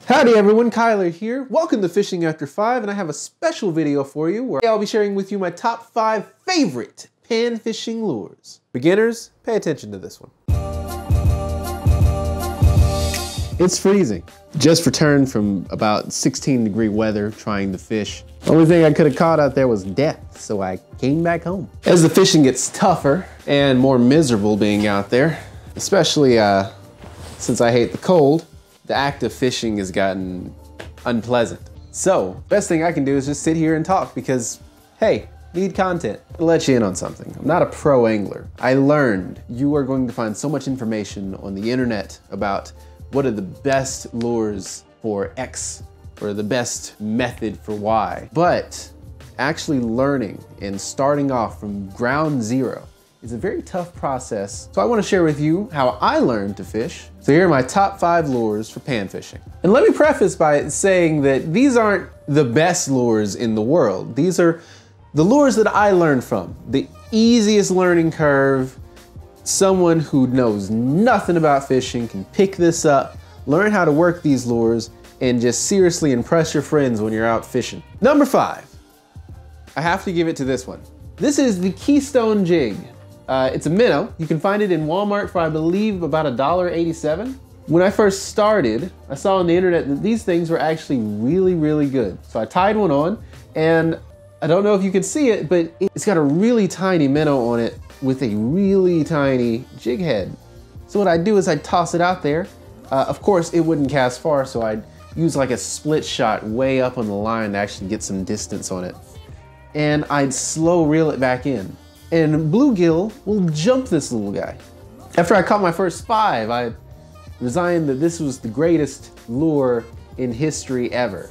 Howdy everyone, Kyler here. Welcome to Fishing After 5, and I have a special video for you where I'll be sharing with you my top 5 favorite pan fishing lures. Beginners, pay attention to this one. It's freezing. Just returned from about 16-degree weather trying to fish. The only thing I could have caught out there was death, so I came back home. As the fishing gets tougher and more miserable being out there, especially since I hate the cold, the act of fishing has gotten unpleasant. So, best thing I can do is just sit here and talk because, hey, need content. I'll let you in on something. I'm not a pro angler. I learned you are going to find so much information on the internet about what are the best lures for X or the best method for Y. But actually learning and starting off from ground zero is a very tough process. So I want to share with you how I learned to fish. So here are my top 5 lures for pan fishing. And let me preface by saying that these aren't the best lures in the world. These are the lures that I learned from. The easiest learning curve. Someone who knows nothing about fishing can pick this up, learn how to work these lures, and just seriously impress your friends when you're out fishing. Number 5, I have to give it to this one. This is the Keystone Jig. It's a minnow. You can find it in Walmart for, I believe, about $1.87. When I first started, I saw on the internet that these things were actually really, really good. So I tied one on, and I don't know if you can see it, but it's got a really tiny minnow on it with a really tiny jig head. So what I'd do is I'd toss it out there. Of course, it wouldn't cast far, so I'd use like a split shot way up on the line to actually get some distance on it. And I'd slow reel it back in. And bluegill will jump this little guy. After I caught my first 5, I resigned that this was the greatest lure in history ever.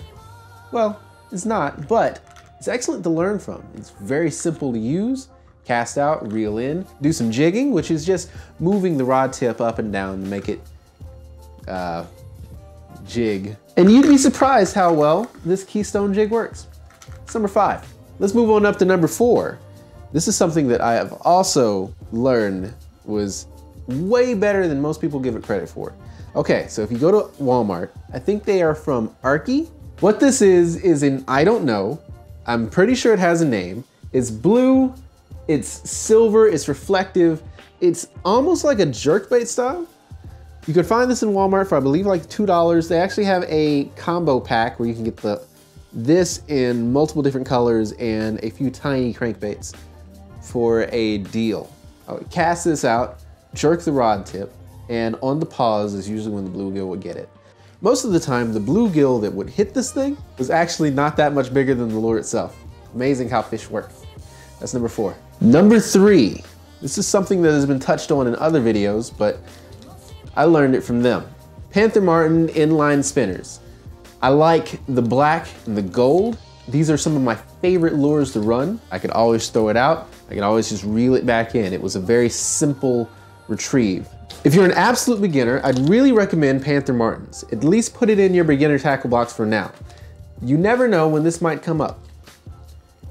Well, it's not, but it's excellent to learn from. It's very simple to use. Cast out, reel in, do some jigging, which is just moving the rod tip up and down to make it jig. And you'd be surprised how well this Keystone Jig works. It's number 5. Let's move on up to number 4. This is something that I have also learned was way better than most people give it credit for. Okay, so if you go to Walmart, I think they are from Arky. What this is in I don't know. I'm pretty sure it has a name. It's blue, it's silver, it's reflective. It's almost like a jerkbait style. You could find this in Walmart for I believe like $2. They actually have a combo pack where you can get this in multiple different colors and a few tiny crankbaits for a deal. I would cast this out, jerk the rod tip, and on the pause is usually when the bluegill would get it. Most of the time, the bluegill that would hit this thing was actually not that much bigger than the lure itself. Amazing how fish work. That's number 4. Number 3. This is something that has been touched on in other videos, but I learned it from them. Panther Martin Inline Spinners. I like the black and the gold. These are some of my favorite lures to run. I could always throw it out. I could always just reel it back in. It was a very simple retrieve. If you're an absolute beginner, I'd really recommend Panther Martins. At least put it in your beginner tackle box for now. You never know when this might come up.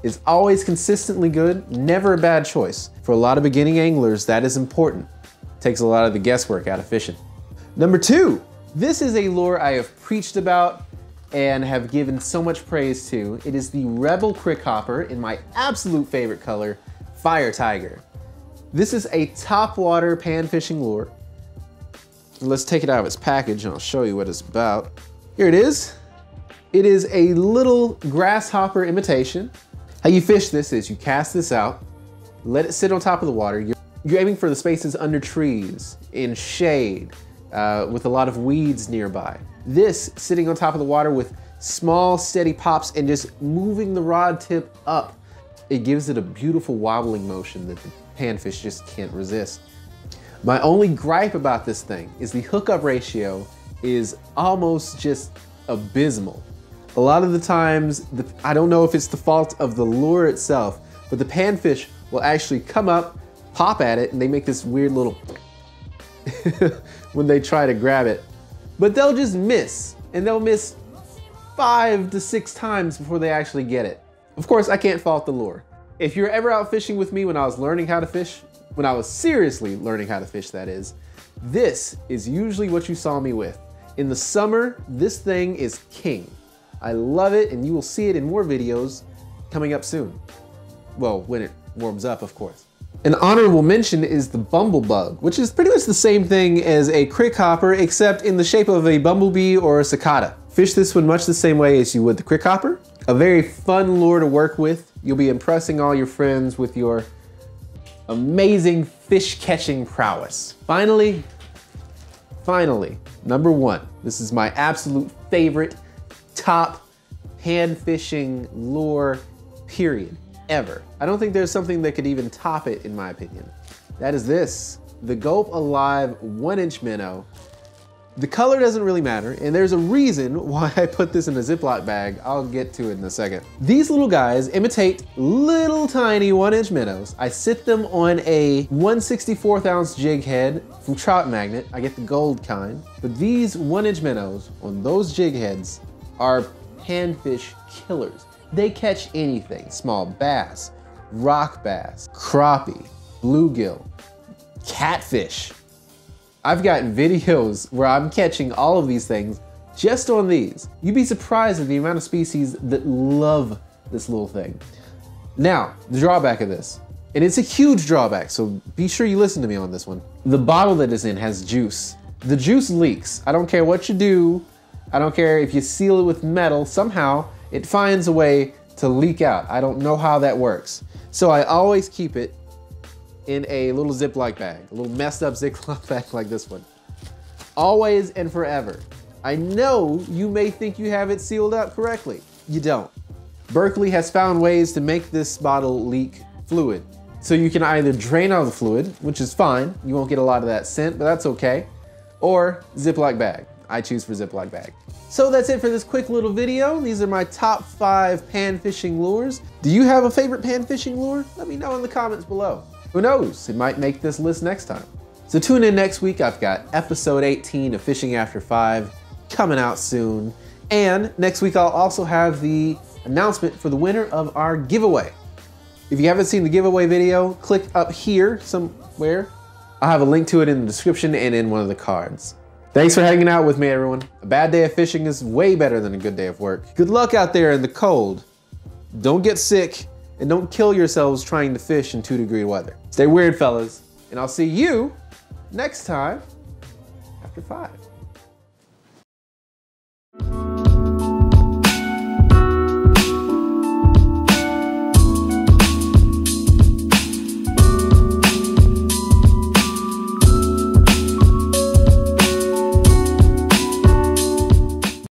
It's always consistently good, never a bad choice. For a lot of beginning anglers, that is important. It takes a lot of the guesswork out of fishing. Number 2, this is a lure I have preached about and have given so much praise to. It is the Rebel Crickhopper in my absolute favorite color, Fire Tiger. This is a topwater pan fishing lure. Let's take it out of its package and I'll show you what it's about. Here it is. It is a little grasshopper imitation. How you fish this is you cast this out, let it sit on top of the water. You're aiming for the spaces under trees, in shade, with a lot of weeds nearby. This sitting on top of the water with small steady pops and just moving the rod tip up. It gives it a beautiful wobbling motion that the panfish just can't resist. My only gripe about this thing is the hookup ratio is almost just abysmal. A lot of the times, I don't know if it's the fault of the lure itself, but the panfish will actually come up, pop at it, and they make this weird little when they try to grab it. But they'll just miss, and they'll miss 5 to 6 times before they actually get it. Of course, I can't fault the lure. If you're ever out fishing with me when I was learning how to fish, when I was seriously learning how to fish that is, this is usually what you saw me with. In the summer, this thing is king. I love it, and you will see it in more videos coming up soon. Well, when it warms up, of course. An honorable mention is the Bumblebug, which is pretty much the same thing as a Crickhopper, except in the shape of a bumblebee or a cicada. Fish this one much the same way as you would the Crickhopper. A very fun lure to work with. You'll be impressing all your friends with your amazing fish catching prowess. Finally, number one. This is my absolute favorite top pan fishing lure, period, ever. I don't think there's something that could even top it, in my opinion. That is this, the Gulp Alive 1-inch minnow. The color doesn't really matter, and there's a reason why I put this in a Ziploc bag. I'll get to it in a second. These little guys imitate little tiny 1-inch minnows. I sit them on a 1/64 ounce jig head from Trout Magnet. I get the gold kind, but these 1-inch minnows on those jig heads are panfish killers. They catch anything, small bass, rock bass, crappie, bluegill, catfish. I've gotten videos where I'm catching all of these things just on these. You'd be surprised at the amount of species that love this little thing. Now, the drawback of this, and it's a huge drawback, so be sure you listen to me on this one. The bottle that it's in has juice. The juice leaks. I don't care what you do. I don't care if you seal it with metal. Somehow, it finds a way to leak out. I don't know how that works. So I always keep it in a little Ziploc bag, a little messed up Ziploc bag like this one. Always and forever. I know you may think you have it sealed up correctly. You don't. Berkeley has found ways to make this bottle leak fluid. So you can either drain out the fluid, which is fine. You won't get a lot of that scent, but that's okay. Or Ziploc bag. I choose for Ziploc bag. So that's it for this quick little video. These are my top 5 pan fishing lures. Do you have a favorite pan fishing lure? Let me know in the comments below. Who knows, it might make this list next time. So tune in next week. I've got episode 18 of Fishing After 5 coming out soon. And next week I'll also have the announcement for the winner of our giveaway. If you haven't seen the giveaway video, click up here somewhere. I'll have a link to it in the description and in one of the cards. Thanks for hanging out with me, everyone. A bad day of fishing is way better than a good day of work. Good luck out there in the cold. Don't get sick. And don't kill yourselves trying to fish in 2-degree weather. Stay weird, fellas. And I'll see you next time after 5.